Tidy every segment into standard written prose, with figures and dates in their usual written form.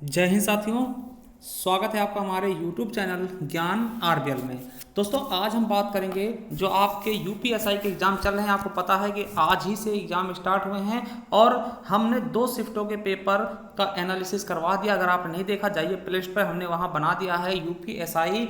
जय हिंद साथियों। स्वागत है आपका हमारे YouTube चैनल ज्ञान आरबीएल में। दोस्तों आज हम बात करेंगे जो आपके यूपीएसआई के एग्ज़ाम चल रहे हैं। आपको पता है कि आज ही से एग्ज़ाम स्टार्ट हुए हैं और हमने 2 शिफ्टों के पेपर का एनालिसिस करवा दिया। अगर आपने नहीं देखा जाइए प्ले स्टोर पर, हमने वहाँ बना दिया है UPSI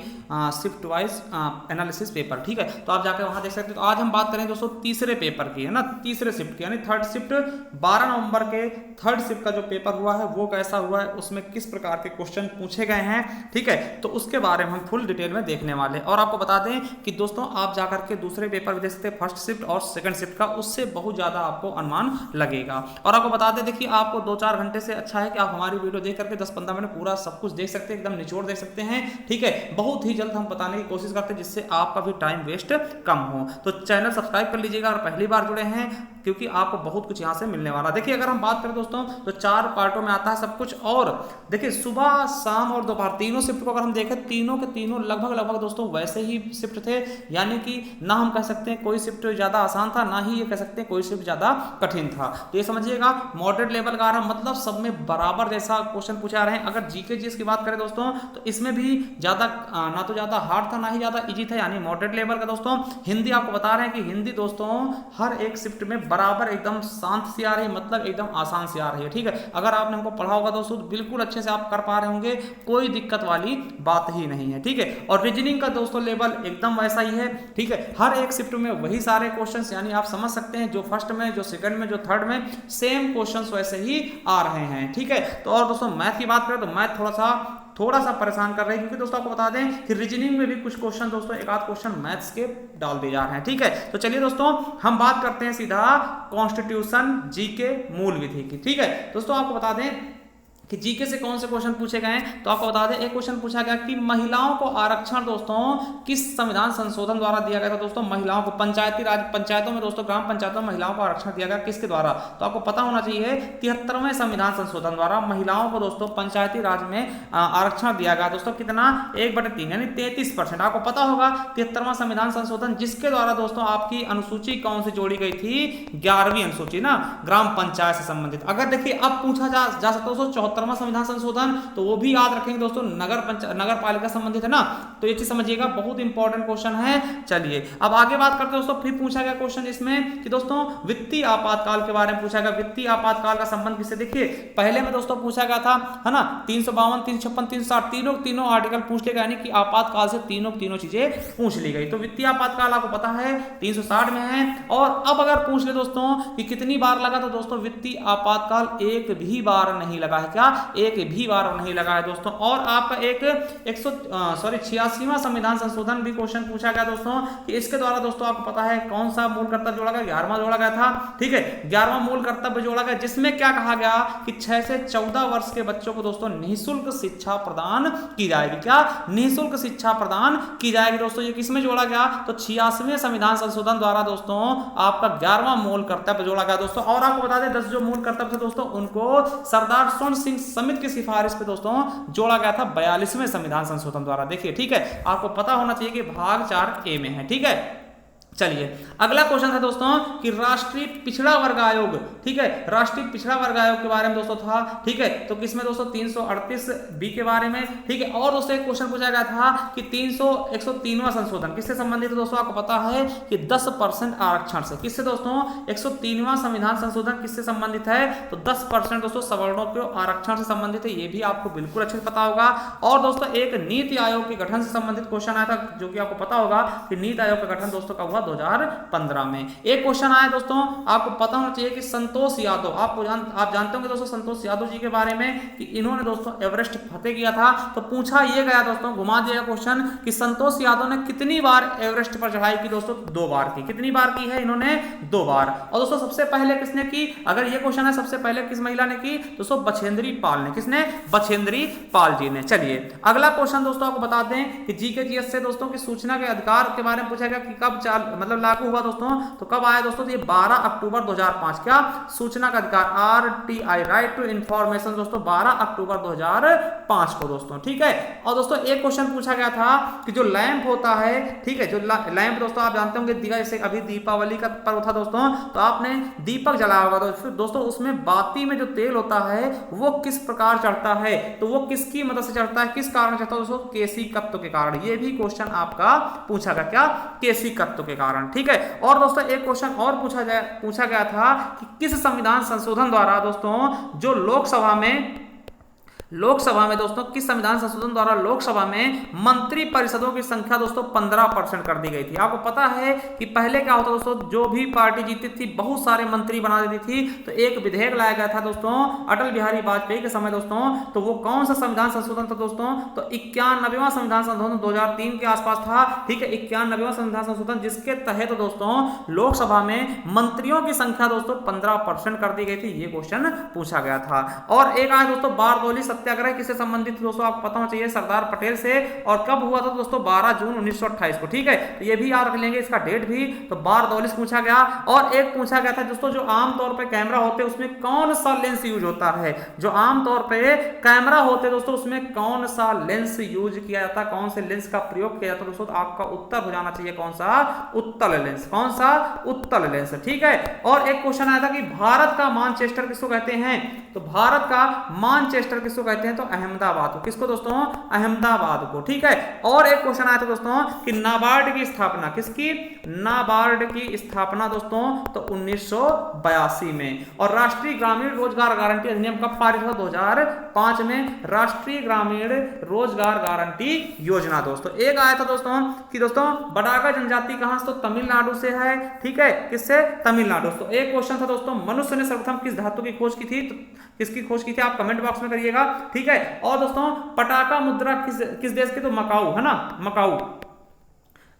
shift wise analysis paper. ठीक है, तो आप जाकर वहाँ देख सकते हो। तो आज हम बात करें दोस्तों तीसरे पेपर की, है ना, तीसरे शिफ्ट की, यानी थर्ड शिफ्ट। 12 नवंबर के थर्ड शिफ्ट का जो पेपर हुआ है वो कैसा हुआ है, उसमें किस प्रकार के क्वेश्चन पूछे गए हैं, ठीक है, तो उसके बारे में हम फुल डिटेल में देखने वाले हैं। और आपको बता दें कि दोस्तों आप जाकर के दूसरे पेपर भी देख सकते हैं, फर्स्ट शिफ्ट और सेकंड शिफ्ट का, उससे बहुत ज्यादा आपको अनुमान लगेगा। और आपको बता दें, देखिए आपको 2-4 घंटे से अच्छा है कि आप हमारी वीडियो देख करके 10-15 मिनट पूरा सब कुछ देख सकते हैं, एकदम निचोड़ देख सकते हैं। ठीक है, बहुत ही जल्द हम बताने की कोशिश करते हैं जिससे आपका भी टाइम वेस्ट कम हो। तो चैनल सब्सक्राइब कर लीजिएगा और पहली बार जुड़े हैं, क्योंकि आपको बहुत कुछ यहाँ से मिलने वाला। देखिए अगर हम बात करें दोस्तों तो 4 पार्टों में आता है सब कुछ। और देखिए सुबह शाम और दोपहर तीनों शिफ्ट को अगर हम देखें, तीनों के तीनों लगभग दोस्तों वैसे ही शिफ्ट थे। यानी कि ना हम कह सकते हैं कोई शिफ्ट ज्यादा आसान था, ना ही ये कह सकते हैं कोई शिफ्ट ज्यादा कठिन था। तो ये समझिएगा मॉडरेट लेवल का आ रहा, मतलब सब में बराबर जैसा क्वेश्चन पूछा आ रहे हैं। अगर जीके जीएस की बात करें दोस्तों तो इसमें भी ज्यादा ना तो ज्यादा हार्ड था ना ही ज्यादा इजी था, यानी मॉडरेट लेवल का। दोस्तों हिंदी आपको बता रहे हैं कि हिंदी दोस्तों हर एक शिफ्ट में बराबर एकदम शांत सी आ रही है, मतलब एकदम आसान सी आ रही है। ठीक है, अगर आपने हमको पढ़ा होगा दोस्तों तो बिल्कुल अच्छे से आप कर पा रहे होंगे, कोई दिक्कत वाली बात ही नहीं है। ठीक है, और रीजनिंग का दोस्तों लेवल एकदम वैसा ही है। ठीक है, हर एक शिफ्ट में वही सारे क्वेश्चंस, यानी आप समझ सकते हैं जो फर्स्ट में, जो सेकंड में, जो थर्ड में, सेम क्वेश्चंस वैसे ही आ रहे हैं। ठीक है, तो और दोस्तों मैथ की बात करें तो मैथ थोड़ा सा परेशान कर रहे हैं, क्योंकि दोस्तों आपको बता दें कि रीजनिंग में भी कुछ क्वेश्चन दोस्तों, एक आध क्वेश्चन मैथ्स के डाल दिए जा रहे हैं। ठीक है, तो चलिए दोस्तों हम बात करते हैं सीधा कॉन्स्टिट्यूशन जीके मूल विधि की। ठीक है दोस्तों, आपको बता दें कि जीके से कौन से क्वेश्चन पूछे गए हैं। तो आपको बता दें एक क्वेश्चन पूछा गया कि महिलाओं को आरक्षण दोस्तों किस संविधान संशोधन द्वारा दिया गया था। दोस्तों महिलाओं को पंचायती राज पंचायतों में, दोस्तों ग्राम पंचायतों में महिलाओं को आरक्षण दिया गया, किसके द्वारा? तो आपको पता होना चाहिए 73वें संविधान संशोधन द्वारा महिलाओं को दोस्तों पंचायती राज में आरक्षण दिया गया। दोस्तों कितना? 1/3 यानी 33%। आपको पता होगा 73वां संविधान संशोधन जिसके द्वारा दोस्तों आपकी अनुसूची कौन सी जोड़ी गई थी? 11वीं अनुसूची ना, ग्राम पंचायत से संबंधित। अगर देखिए अब पूछा जा सकता है 74वां संविधान संशोधन, तो वो भी याद रखेंगे दोस्तों, नगर पालिका संबंधित है ना, तो ये चीज समझिएगा, बहुत इंपॉर्टेंट क्वेश्चन है। चलिए अब आगे बात करते हैं दोस्तों। फिर पूछा गया क्वेश्चन इसमें कि दोस्तों वित्तीय आपातकाल के बारे में पूछा गया। वित्तीय आपातकाल का संबंध किससे? देखिए पहले में दोस्तों पूछा गया था, है ना, 352, 356, 360 तीनों आर्टिकल पूछ लिया, यानी कि आपातकाल से तीनों चीजें पूछ ली गई। तो वित्तीय आपातकाल आपको पता है 360 में है। और अब अगर पूछ ले दोस्तों कि कितनी बार लगा, तो दोस्तों वित्तीय आपातकाल एक भी बार नहीं लगा है। क्या? एक भी बार नहीं लगा है दोस्तों। और आपका एक 86वां संविधान संशोधन भी क्वेश्चन पूछा गया दोस्तों कि इसके द्वारा दोस्तों आपको पता है कौन सा मूल कर्तव्य जोड़ा गया? 11वां जोड़ा गया था। ठीक है, 11वां मूल कर्तव्य जोड़ा गया, जिसमें क्या कहा गया कि 6 से 14 वर्ष के बच्चों को दोस्तों निःशुल्क शिक्षा प्रदान की जाएगी। क्या? निःशुल्क शिक्षा प्रदान की जाएगी दोस्तों। ये किसमें जोड़ा गया? तो 86वें संविधान संशोधन द्वारा दोस्तों आपका 11वां मूल कर्तव्य जोड़ा गया दोस्तों। और आपको बता दें 10 जो मूल कर्तव्य थे दोस्तों उनको सरदार स्वर्ण सिंह समिति की सिफारिश पे दोस्तों जोड़ा गया था 42वें संविधान संशोधन द्वारा। देखिए ठीक है, आपको पता होना चाहिए कि भाग 4A में है। ठीक है, चलिए अगला क्वेश्चन है दोस्तों कि राष्ट्रीय पिछड़ा वर्ग आयोग। ठीक है, राष्ट्रीय पिछड़ा वर्ग आयोग के बारे में दोस्तों था। ठीक है, तो किसमें दोस्तों? 338B के बारे में। ठीक है, और दोस्तों एक क्वेश्चन पूछा गया था कि 103वां संशोधन किससे संबंधित है? दोस्तों आपको पता है कि 10% आरक्षण से। किससे दोस्तों? 103वां संविधान संशोधन किससे संबंधित है? तो 10% दोस्तों सवर्णों के आरक्षण से संबंधित है। ये भी आपको बिल्कुल अच्छे से पता होगा। और दोस्तों एक नीति आयोग के गठन से संबंधित क्वेश्चन आया था, जो कि आपको पता होगा कि नीति आयोग का गठन दोस्तों कब हुआ? 2015 में। एक क्वेश्चन आया दोस्तों, आपको पता होना चाहिए कि संतोष यादव, आप जानते होंगे दोस्तों संतोष यादव जी के बारे में कि इन्होंने दोस्तों एवरेस्ट फतेह किया था। तो पूछा ये गया दोस्तों, घुमा दिया क्वेश्चन कि संतोष यादव ने कितनी बार एवरेस्ट पर चढ़ाई की? दोस्तों 2 बार की। कितनी बार की है इन्होंने? 2 बार। और दोस्तों सबसे पहले किसने की? अगर ये क्वेश्चन है सबसे पहले किस महिला ने की? दोस्तों बछेंद्री पाल ने। किसने? बछेंद्री पाल जी ने। चलिए अगला क्वेश्चन दोस्तों आपको बता दें कि जीके जीएस से दोस्तों की सूचना के अधिकार के बारे में पूछा गया कि मतलब लागू हुआ दोस्तों, तो कब आया दोस्तों, तो ये 12 अक्टूबर 2005। क्या, सूचना का अधिकार, RTI, राइट टू इंफॉर्मेशन दोस्तों, 12 अक्टूबर 2005 को दोस्तों। ठीक है, और दोस्तों एक क्वेश्चन पूछा गया था कि जो लैंप होता है, ठीक है, जो लैंप दोस्तों आप जानते होंगे, दिया जैसे अभी दीपावली का पर्व था दोस्तों, तो आपने दीपक जलाया होगा, तो दोस्तों उसमें बाती में जो तेल होता है वो किस प्रकार चढ़ता है, तो वो किसकी मदद से चढ़ता है, किस कारण चढ़ता है दोस्तों, केशिकत्व के कारण। ये भी क्वेश्चन आपका पूछा गया, क्या, केशिकत्व के कारण। ठीक है, और दोस्तों एक क्वेश्चन और पूछा गया था कि किस संविधान संशोधन द्वारा दोस्तों जो लोकसभा में दोस्तों, किस संविधान संशोधन द्वारा लोकसभा में मंत्री परिषदों की संख्या दोस्तों 15% कर दी गई थी। आपको पता है कि पहले क्या होता दोस्तों, जो भी पार्टी जीतती थी बहुत सारे मंत्री बना देती थी, तो एक विधेयक लाया गया था दोस्तों अटल बिहारी वाजपेयी के समय दोस्तों, तो वो कौन सा संविधान संशोधन था दोस्तों, तो 91वां संविधान संशोधन 2003 के आसपास था। ठीक है, 91वां संविधान संशोधन, जिसके तहत दोस्तों लोकसभा में मंत्रियों की संख्या दोस्तों 15% कर दी गई थी। ये क्वेश्चन पूछा गया था। और एक आया दोस्तों बारदौली सत्याग्रह किससे संबंधित दोस्तों, आपको पता होना चाहिए, सरदार पटेल से, और कब हुआ था दोस्तों, 12 जून 1928 को। ठीक है, तो ये भी याद रख लेंगे, इसका डेट भी, तो बारदौली से पूछा गया। और एक पूछा गया था दोस्तों, जो आमतौर पे कैमरा होते हैं उसमें कौन सा लेंस यूज होता है, जो आमतौर पे कैमरा होते हैं दोस्तों उसमें कौन सा लेंस यूज किया जाता है, कौन से लेंस का प्रयोग किया जाता है दोस्तों, तो आपका उत्तर हो जाना चाहिए कौन सा, उत्तल लेंस। कौन सा, उत्तल लेंस। ठीक है, और एक क्वेश्चन आया था कि भारत का मानचेस्टर किसको कहते हैं, तो भारत का मानचेस्टर किसको कहते हैं, तो अहमदाबाद को। किसको दोस्तों, अहमदाबाद को। ठीक है, और एक क्वेश्चन आया था दोस्तों कि नाबार्ड की स्थापना, किसकी, नाबार्ड की स्थापना दोस्तों तो 1982 में। और राष्ट्रीय ग्रामीण रोजगार गारंटी अधिनियम कब पारित हुआ, 2005 में, राष्ट्रीय ग्रामीण रोजगार गारंटी योजना दोस्तों। एक आया था दोस्तों कि दोस्तों बडागा जनजाति कहां से, तो तमिलनाडु से है। ठीक है, किससे, तमिलनाडु। तो एक क्वेश्चन था दोस्तों, मनुष्य ने सर्वप्रथम किस धातु की खोज की थी, तो किसकी खोज की थी, आप कमेंट बॉक्स में करिएगा। ठीक है, और दोस्तों पटाका मुद्रा किस देश की, तो मकाऊ, है ना, मकाऊ।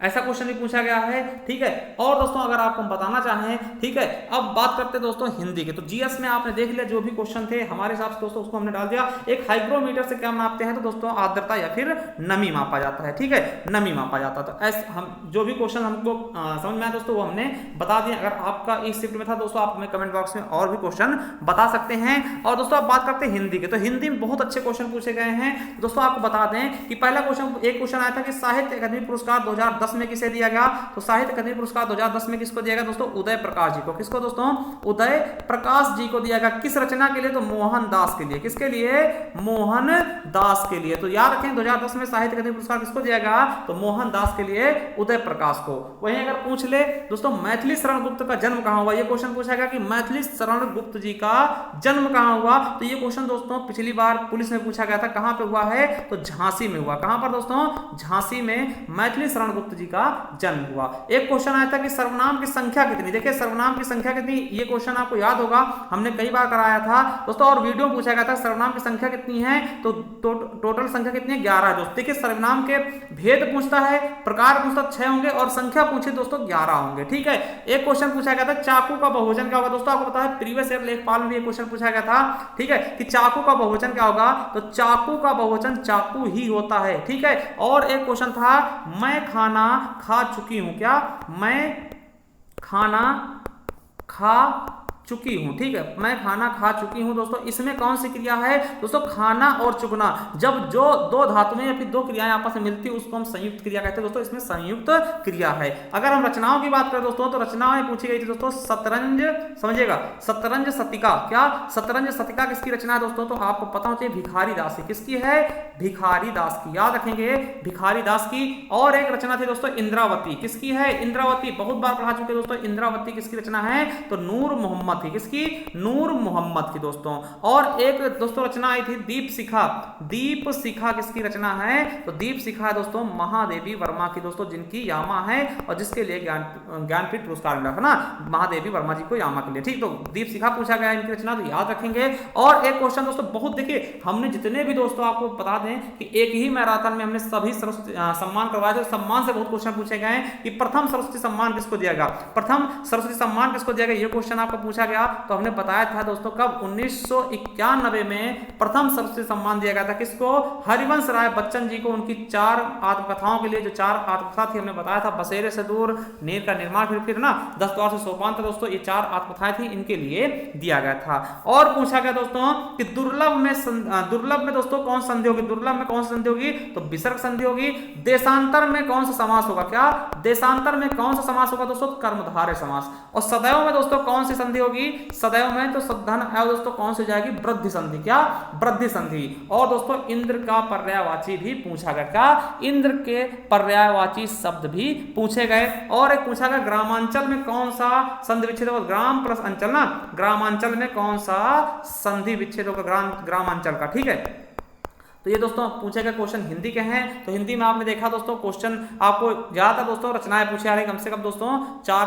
ऐसा क्वेश्चन भी पूछा गया है। ठीक है, और दोस्तों अगर आपको बताना चाहें, ठीक है, अब बात करते हैं दोस्तों हिंदी के, तो जीएस में आपने देख लिया जो भी क्वेश्चन थे हमारे हिसाब से दोस्तों उसको हमने डाल दिया। एक हाइग्रोमीटर से क्या मापते हैं, तो दोस्तों आर्द्रता या फिर नमी मापा जाता है। ठीक है, नमी मापा जाता है। तो ऐसे हम जो भी क्वेश्चन हमको समझ में आया दोस्तों वो हमने बता दिया। अगर आपका इस शिफ्ट में था दोस्तों आप हमें कमेंट बॉक्स में और भी क्वेश्चन बता सकते हैं। और दोस्तों अब बात करते हैं हिंदी के, तो हिंदी में बहुत अच्छे क्वेश्चन पूछे गए हैं दोस्तों। आपको बता दें कि पहला क्वेश्चन, एक क्वेश्चन आया था कि साहित्य अकादमी पुरस्कार 2010 में किसे दिया गया, तो साहित्य अकादमी पुरस्कार 2010 में किसको दिया गया दोस्तों, उदय प्रकाश जी को। किसको दोस्तों, उदय प्रकाश जी को दिया गया। किस रचना के लिए, तो मोहन दास के लिए। किसके लिए, मोहन दास के लिए। तो याद रखें 2010 में साहित्य अकादमी पुरस्कार किसको दिया गया, तो मोहन दास के लिए, उदय प्रकाश को। वहीं अगर पूछ ले दोस्तों मैथिली शरण गुप्त का जन्म कहां हुआ, ये क्वेश्चन पूछा गया कि मैथिली शरण गुप्त जी का जन्म कहां हुआ, तो ये क्वेश्चन दोस्तों पिछली बार पुलिस में पूछा गया था, कहां पे हुआ है, तो झांसी में हुआ। कहां पर दोस्तों, झांसी में मैथिली शरण गुप्त जी का जन्म हुआ। एक क्वेश्चन आया था कि सर्वनाम की संख्या कितनी, देखिए सर्वनाम की संख्या कितनी, ये क्वेश्चन आपको याद होगा, हमने कई बार कराया था दोस्तों, और वीडियो पूछा गया था सर्वनाम की संख्या कितनी है, तो टोटल संख्या कितनी है, 11 है दोस्तों। देखिए सर्वनाम के भेद पूछता है, प्रकार पूछता 6 होंगे, और संख्या पूछे दोस्तों 11 होंगे। ठीक है, एक क्वेश्चन पूछा गया था चाकू का बहुवचन क्या होगा, दोस्तों आपको पता है प्रीवियस ईयर लेखपाल में भी एक क्वेश्चन पूछा गया था। ठीक है, कि चाकू का बहुवचन क्या होगा, तो चाकू का बहुवचन चाकू ही होता है। ठीक है, और एक क्वेश्चन था मैं खाना खा चुकी हूं, क्या, मैं खाना खा चुकी हूं। ठीक है, मैं खाना खा चुकी हूं दोस्तों, इसमें कौन सी क्रिया है दोस्तों, खाना और चुकना। जब जो दो धातुएं या फिर दो क्रियाएं आपस में मिलती है उसको हम संयुक्त क्रिया कहते हैं दोस्तों, इसमें संयुक्त क्रिया है। अगर हम रचनाओं की बात करें दोस्तों, तो रचनाएं पूछी गई थी दोस्तों शतरंज, समझिएगा, शतरंज शतिका। क्या, शतरंज शतिका किसकी रचना है दोस्तों, तो आपको पता होना चाहिए भिखारी दास की। किसकी है, भिखारी दास की, याद रखेंगे भिखारी दास की। और एक रचना थी दोस्तों इंद्रावती, किसकी है, इंद्रावती, बहुत बार पढ़ा चुके दोस्तों, इंद्रावती किसकी रचना है, तो नूर मोहम्मद थी। किसकी, नूर मोहम्मद की दोस्तों। और एक दोस्तों रचना आई थी दीप शिखा, दीप शिखा किसकी रचना है, तो दीप शिखा दोस्तों महादेवी वर्मा की दोस्तों, जिनकी यामा है और जिसके लिए ज्ञानपीठ पुरस्कार मिला था ना, महादेवी वर्मा जी को यामा के लिए। ठीक, तो दीप शिखा पूछा गया इनकी रचना, तो याद रखेंगे। और एक क्वेश्चन दोस्तों बहुत, देखिए हमने जितने भी दोस्तों आपको बता दें कि एक ही मैराथन में हमने सभी सरस्वती सम्मान करवाए थे, सम्मान से बहुत क्वेश्चन पूछे गए कि प्रथम सरस्वती सम्मान किसको दिया गया, प्रथम सरस्वती सम्मान किसको दिया गया, ये क्वेश्चन आपको पूछा पूछा गया तो हमने बताया था दोस्तों कब 1991 में प्रथम सर्वश्रेष्ठ सम्मान दिया गया था किसको, हरिवंश राय बच्चन जी को, उनकी 4 आत्मकथाओं के लिए। जो 4 आत्मकथा थी हमने बताया था, बसेरे से दूर, नीर का निर्माण, फिर ना 10 द्वार से सोपान था दोस्तों, ये 4 आत्मकथाएं थी, इनके लिए दिया गया था। और पूछा गया दोस्तों कि दुर्लभ में दोस्तों कौन संधि होगी, दुर्लभ में कौन सी संधि होगी, तो विसर्ग संधि होगी। देशांतर में कौन सा समास होगा, क्या देशांतर में कौन सा समास होगा दोस्तों, कर्मधारय समास। और सदैव में दोस्तों कौन सी संधि होगी, सदैव में तो सद्धन एव दोस्तों कौन सी जाएगी, वृद्धि संधि, क्या वृद्धि संधि। और दोस्तों इंद्र का पर्यायवाची भी पूछा गया, क्या इंद्र के पर्यायवाची शब्द भी पूछे गए। और एक पूछा गया ग्रामांचल में कौन सा संधि विच्छेद होगा, ग्राम प्लस अंचल ना, ग्रामांचल में कौन सा संधि विच्छेद होगा, ग्रामांचल का, ठीक है। तो ये दोस्तों पूछे गए क्वेश्चन हिंदी के हैं। तो हिंदी में आपने देखा दोस्तों क्वेश्चन आपको ज्यादातर दोस्तों रचनाएं पूछी आ रही, कम से कम दोस्तों 4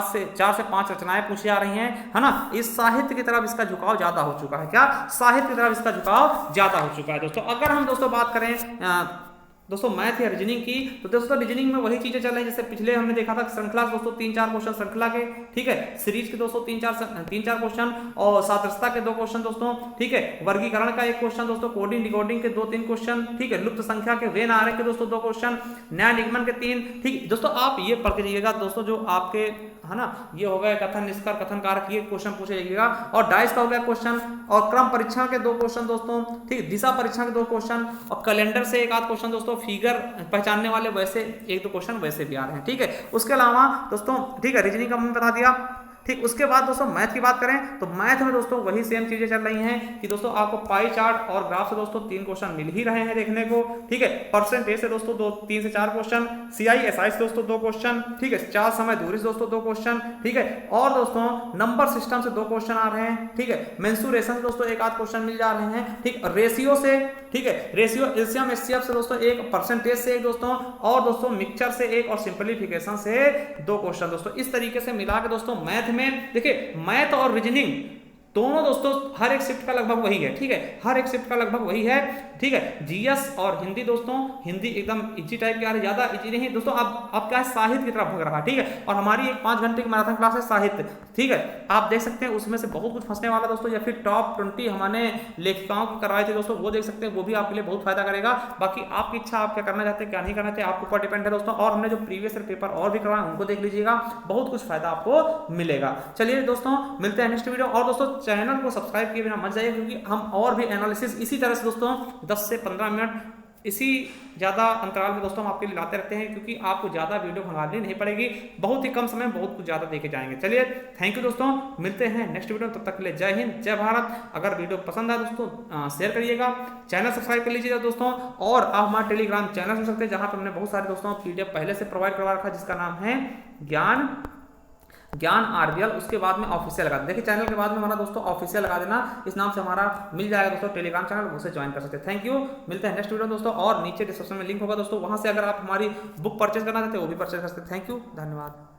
से 5 रचनाएं पूछी आ रही हैं, है ना। इस साहित्य की तरफ इसका झुकाव ज्यादा हो चुका है, क्या साहित्य की तरफ इसका झुकाव ज्यादा हो चुका है दोस्तों। अगर हम दोस्तों बात करें दोस्तों मैथ या रीजनिंग की, तो दोस्तों रीजनिंग में वही चीजें चल रही हैं जैसे पिछले हमने देखा था, श्रृंखला दोस्तों 3-4 क्वेश्चन श्रृंखला के, ठीक है, सीरीज के दोस्तों 3-4 क्वेश्चन, और सादृश्यता के 2 क्वेश्चन दोस्तों, ठीक है, वर्गीकरण का 1 क्वेश्चन दोस्तों, कोडिंग डिकोडिंग के 2-3 क्वेश्चन, ठीक है, लुप्त संख्या के वेन आरेख के दोस्तों 2 क्वेश्चन, न्याय निगमन के 3, ठीक दोस्तों। आप ये पढ़ के जाइएगा दोस्तों, जो आपके है ना, ये हो गया कथन निष्कर कथन कारक, ये क्वेश्चन पूछे जाइएगा। और डाइस का हो गया क्वेश्चन, और क्रम परीक्षण के 2 क्वेश्चन दोस्तों, ठीक, दिशा परीक्षण के 2 क्वेश्चन, और कैलेंडर से 1 आध क्वेश्चन दोस्तों, फिगर पहचानने वाले वैसे 1-2 क्वेश्चन वैसे भी आ रहे हैं, ठीक है। उसके अलावा दोस्तों, ठीक है, रीजनिंग का हमने बता दिया, ठीक। उसके बाद दोस्तों मैथ की बात करें तो मैथ में दोस्तों वही सेम चीजें चल रही हैं कि दोस्तों आपको पाई चार्ट और ग्राफ से दोस्तों 3 क्वेश्चन मिल ही रहे हैं देखने को, ठीक है। परसेंटेज से दोस्तों 3 से 4 क्वेश्चन, CISI से दोस्तों 2 क्वेश्चन, ठीक है, 4 समय दूरी से दोस्तों 2 क्वेश्चन, ठीक है। और दोस्तों नंबर सिस्टम से 2 क्वेश्चन आ रहे हैं, ठीक है। मेंसुरेशन से दोस्तों 1 आध क्वेश्चन मिल जा रहे हैं, ठीक। रेशियो से, ठीक है, रेशियो एलसीएम एचसीएफ से दोस्तों 1, परसेंटेज से 1 दोस्तों, और दोस्तों मिक्सचर से 1, और सिंपलीफिकेशन से 2 क्वेश्चन दोस्तों। इस तरीके से मिला के दोस्तों मैथ में देखिए, मैथ और रीजनिंग दोनों दोस्तों हर एक शिफ्ट का लगभग वही है, ठीक है, हर एक शिफ्ट का लगभग वही है, ठीक है। जीएस और हिंदी दोस्तों, हिंदी एकदम इजी टाइप की आ रही, ज्यादा इजी नहीं दोस्तों। अब क्या है, साहित्य की तरफ भग रहा है, ठीक है। और हमारी एक 5 घंटे की मैराथन क्लास है साहित्य, ठीक है, आप देख सकते हैं उसमें से बहुत कुछ फंसने वाला दोस्तों, या फिर टॉप 20 हमने लेखिकाओं की करवाई थी दोस्तों, वो देख सकते हैं, वो भी आपके लिए बहुत फायदा करेगा। बाकी आपकी इच्छा, आप क्या करना चाहते हैं क्या नहीं करना चाहते, आपके ऊपर डिपेंड है दोस्तों। और हमने जो प्रीवियस ईयर पेपर और भी करवाए उनको देख लीजिएगा, बहुत कुछ फायदा आपको मिलेगा। चलिए दोस्तों मिलते हैं नेक्स्ट वीडियो। और दोस्तों चैनल को सब्सक्राइब किए बिना मत जाइए, क्योंकि हम और भी एनालिसिस इसी तरह से दोस्तों 10 से 15 मिनट इसी ज़्यादा अंतराल में दोस्तों हम आपके लिए लाते रहते हैं, क्योंकि आपको ज़्यादा वीडियो भंगानी नहीं पड़ेगी, बहुत ही कम समय में बहुत कुछ ज़्यादा देखे जाएंगे। चलिए थैंक यू दोस्तों, मिलते हैं नेक्स्ट वीडियो, तब तक के लिए जय हिंद जय भारत। अगर वीडियो पसंद आए दोस्तों शेयर करिएगा, चैनल सब्सक्राइब कर लीजिएगा दोस्तों, और आप हमारे टेलीग्राम चैनल सुन सकते हैं, जहाँ पर हमने बहुत सारे दोस्तों PDF पहले से प्रोवाइड करवा रखा है, जिसका नाम है ज्ञान RBL। उसके बाद में ऑफिशियल लगा देना, देखिए चैनल के बाद में हमारा दोस्तों ऑफिशियल लगा देना, इस नाम से हमारा मिल जाएगा दोस्तों टेलीग्राम चैनल, उसे ज्वाइन कर सकते हैं। थैंक यू, मिलते हैं नेक्स्ट वीडियो दोस्तों। और नीचे डिस्क्रिप्शन में लिंक होगा दोस्तों, वहां से अगर आप हमारी बुक परचेज करना चाहते हैं वो भी परचेज कर सकते हैं। थैंक यू, धन्यवाद।